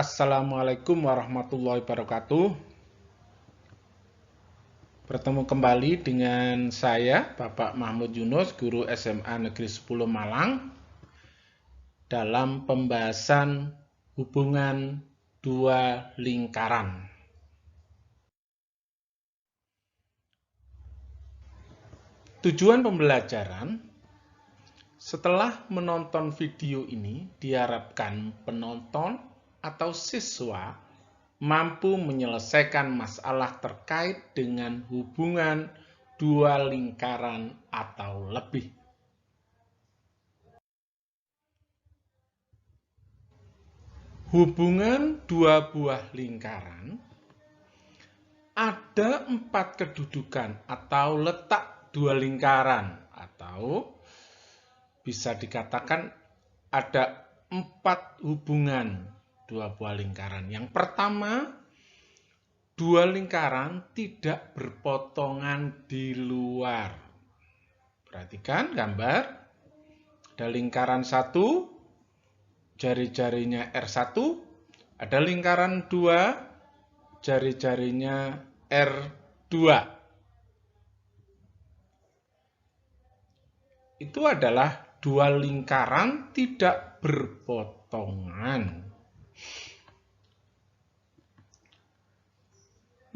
Assalamualaikum warahmatullahi wabarakatuh. Bertemu kembali dengan saya, Bapak Mahmud Yunus, Guru SMA Negeri 10 Malang, dalam pembahasan hubungan dua lingkaran. Tujuan pembelajaran: setelah menonton video ini, diharapkan penonton atau siswa mampu menyelesaikan masalah terkait dengan hubungan dua lingkaran atau lebih. Hubungan dua buah lingkaran ada 4 kedudukan atau letak dua lingkaran, atau bisa dikatakan ada 4 hubungan dua buah lingkaran. Yang pertama, dua lingkaran tidak berpotongan di luar. Perhatikan gambar. Ada lingkaran 1, jari-jarinya R1. Ada lingkaran 2, jari-jarinya R2. Itu adalah dua lingkaran tidak berpotongan.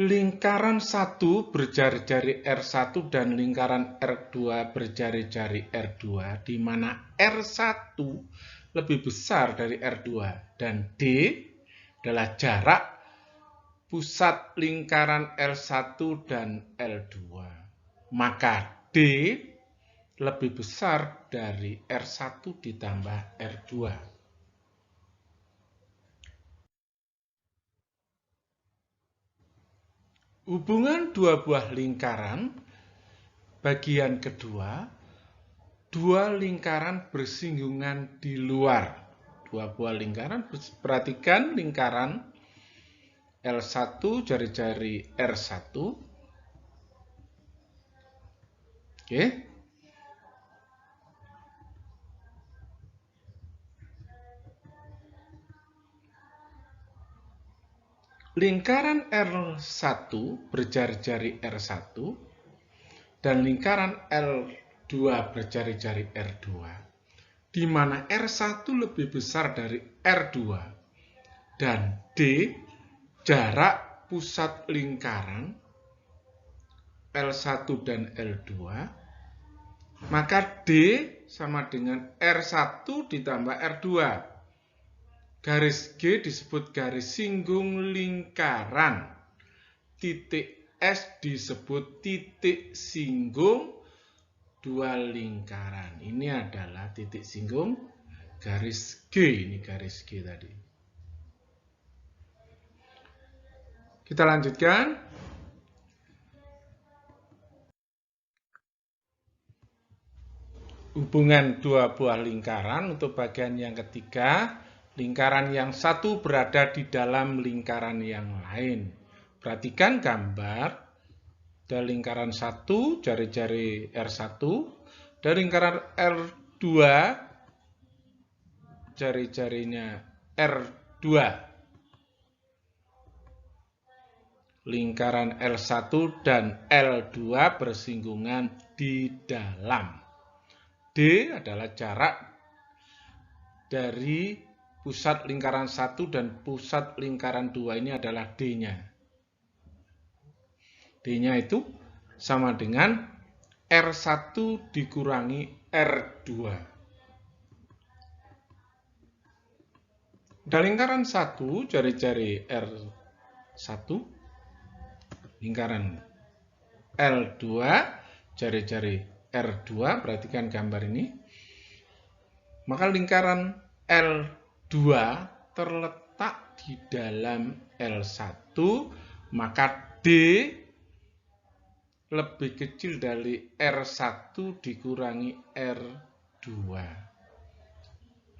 Lingkaran 1 berjari-jari R1 dan lingkaran R2 berjari-jari R2, di mana R1 lebih besar dari R2 dan D adalah jarak pusat lingkaran L1 dan L2. Maka D lebih besar dari R1 ditambah R2. Hubungan dua buah lingkaran, bagian kedua, dua lingkaran bersinggungan di luar. Dua buah lingkaran, perhatikan lingkaran L1, jari-jari R1. Oke. Lingkaran R1 berjari-jari R1 dan lingkaran L2 berjari-jari R2, di mana R1 lebih besar dari R2 dan D jarak pusat lingkaran L1 dan L2, maka D sama dengan R1 ditambah R2. Garis G disebut garis singgung lingkaran. Titik S disebut titik singgung dua lingkaran. Ini adalah titik singgung garis G. Ini garis G tadi. Kita lanjutkan. Hubungan dua buah lingkaran untuk bagian yang ketiga. Lingkaran yang satu berada di dalam lingkaran yang lain. Perhatikan gambar. Ada lingkaran 1, jari-jari R1. Dan lingkaran R2, jari-jarinya R2. Lingkaran L1 dan L2 bersinggungan di dalam. D adalah jarak dari pusat lingkaran 1 dan pusat lingkaran 2, ini adalah D-nya. D-nya itu sama dengan R1 dikurangi R2. Dan lingkaran 1, jari-jari R1, lingkaran L2, jari-jari R2, perhatikan gambar ini. Maka lingkaran L2 terletak di dalam L1, maka D lebih kecil dari R1 dikurangi R2.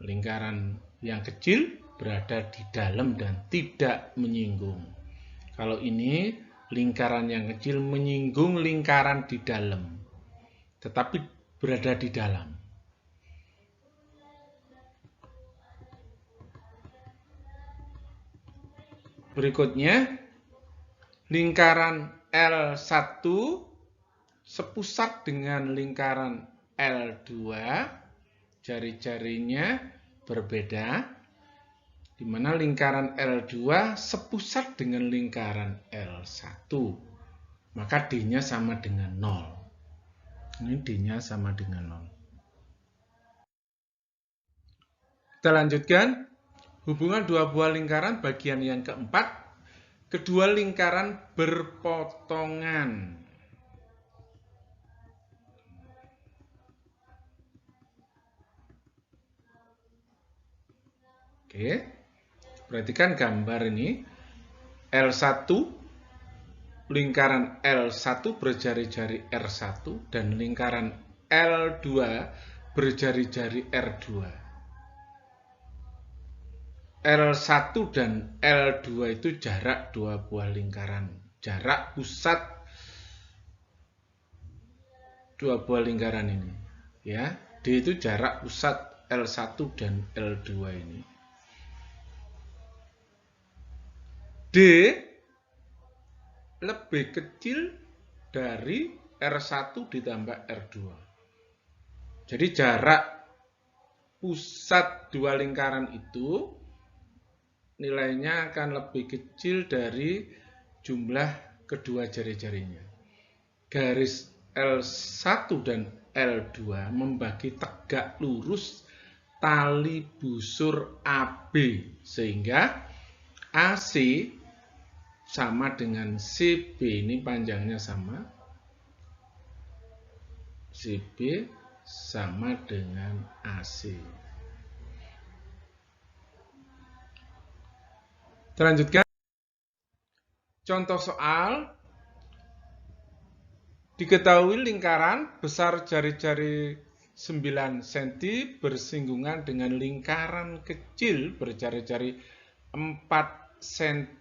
Lingkaran yang kecil berada di dalam dan tidak menyinggung. Kalau ini lingkaran yang kecil menyinggung lingkaran di dalam, tetapi berada di dalam. Berikutnya, lingkaran L1 sepusat dengan lingkaran L2, jari-jarinya berbeda, di mana lingkaran L2 sepusat dengan lingkaran L1. Maka D-nya sama dengan 0. Ini D-nya sama dengan 0. Kita lanjutkan. Hubungan dua buah lingkaran bagian yang keempat. Kedua lingkaran berpotongan. Oke, perhatikan gambar ini. L1, lingkaran L1 berjari-jari R1, dan lingkaran L2 berjari-jari R2. L1 dan L2 itu jarak dua buah lingkaran. Jarak pusat dua buah lingkaran ini. Ya, D itu jarak pusat L1 dan L2 ini. D lebih kecil dari R1 ditambah R2. Jadi jarak pusat dua lingkaran itu nilainya akan lebih kecil dari jumlah kedua jari-jarinya. Garis L1 dan L2 membagi tegak lurus tali busur AB, sehingga AC sama dengan CB, ini panjangnya sama. CB sama dengan AC. Kita lanjutkan. Contoh soal. Diketahui lingkaran besar jari-jari 9 cm bersinggungan dengan lingkaran kecil berjari-jari 4 cm.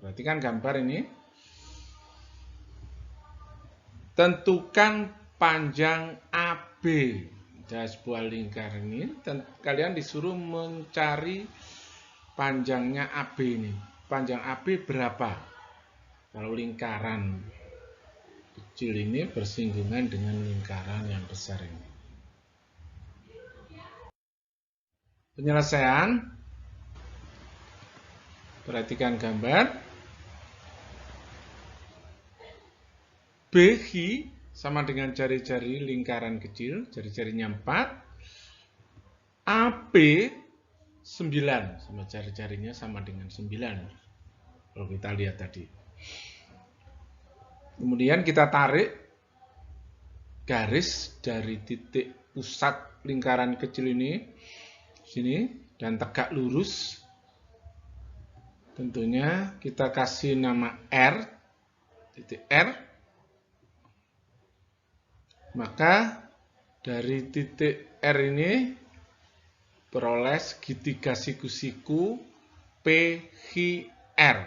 Perhatikan gambar ini. Tentukan panjang AB. Dari sebuah lingkaran ini, kalian disuruh mencari panjangnya AB ini. Panjang AB berapa? Kalau lingkaran kecil ini bersinggungan dengan lingkaran yang besar ini. Penyelesaian. Perhatikan gambar. BH sama dengan jari-jari lingkaran kecil, jari-jarinya 4. AB 9, sama jari-jarinya sama dengan 9. Kalau kita lihat tadi. Kemudian kita tarik garis dari titik pusat lingkaran kecil ini, sini, dan tegak lurus. Tentunya kita kasih nama R, titik R. Maka dari titik R ini peroleh segitiga siku-siku PHR.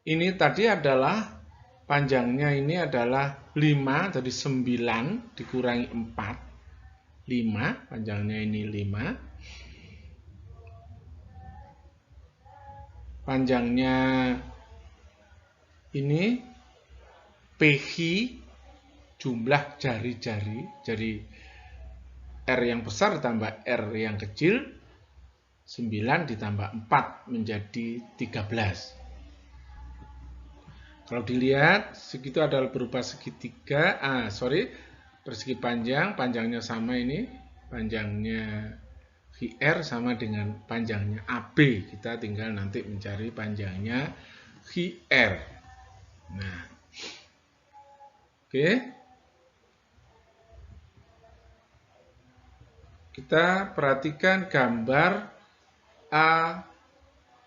Ini tadi adalah panjangnya ini adalah 5, jadi 9 dikurangi 4. 5, panjangnya ini 5. Panjangnya ini PH, jumlah jari-jari, jadi R yang besar ditambah R yang kecil, 9 ditambah 4 menjadi 13. Kalau dilihat, segitu adalah berupa segitiga, persegi panjang, panjangnya sama ini, panjangnya HR sama dengan panjangnya AB. Kita tinggal nanti mencari panjangnya HR. Nah, oke. Kita perhatikan gambar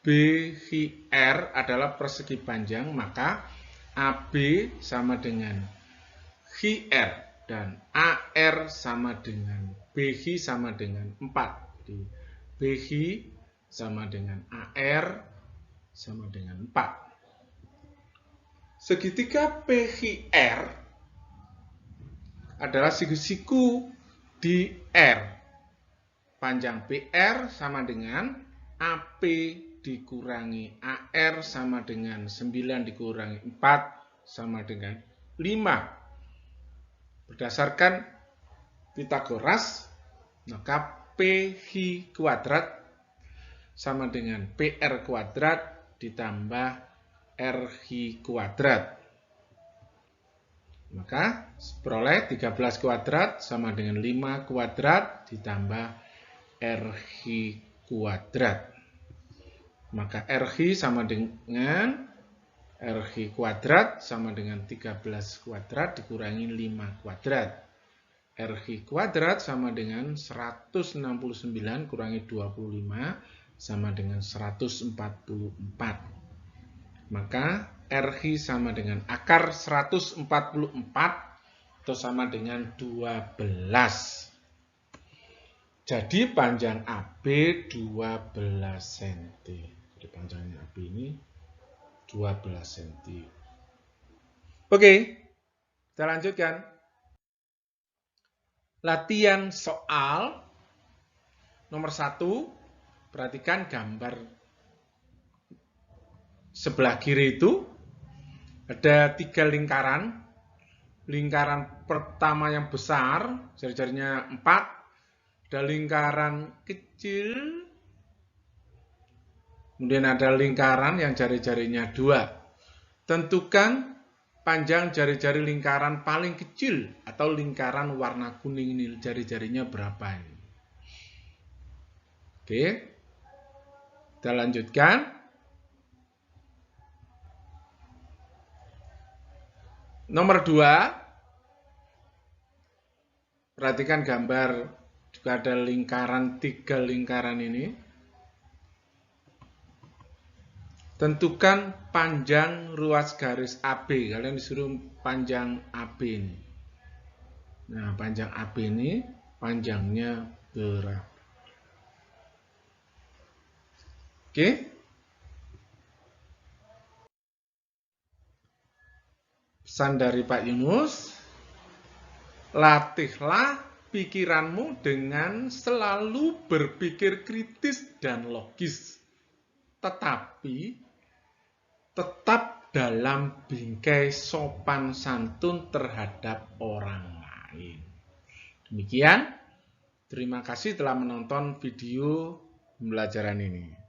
ABHR adalah persegi panjang, maka AB sama dengan HR dan AR sama dengan BH sama dengan 4. Jadi BH sama dengan AR sama dengan 4. Segitiga PHR adalah siku-siku di R. Panjang PR sama dengan AP dikurangi AR sama dengan 9 dikurangi 4 sama dengan 5. Berdasarkan Pitagoras, maka PH kuadrat sama dengan PR kuadrat ditambah RH kuadrat. Maka peroleh 13 kuadrat sama dengan 5 kuadrat ditambah RH kuadrat. Maka RH sama dengan RH kuadrat sama dengan 13 kuadrat dikurangi 5 kuadrat. RH kuadrat sama dengan 169 kurangi 25 sama dengan 144. Maka RH sama dengan akar 144 atau sama dengan 12. Jadi panjang AB 12 cm. Jadi panjangnya AB ini 12 cm. Oke, kita lanjutkan. Latihan soal nomor 1. Perhatikan gambar sebelah kiri itu. Ada 3 lingkaran. Lingkaran pertama yang besar, jari-jarinya 4. Ada lingkaran kecil. Kemudian ada lingkaran yang jari-jarinya 2. Tentukan panjang jari-jari lingkaran paling kecil atau lingkaran warna kuning ini, jari-jarinya berapa ini. Oke. Kita lanjutkan. Nomor 2, perhatikan gambar, juga ada lingkaran 3 lingkaran ini. Tentukan panjang ruas garis AB. Kalian disuruh panjang AB ini. Nah, panjang AB ini panjangnya berapa? Oke. Pesan dari Pak Yunus, latihlah pikiranmu dengan selalu berpikir kritis dan logis, tetapi tetap dalam bingkai sopan santun terhadap orang lain. Demikian, terima kasih telah menonton video pembelajaran ini.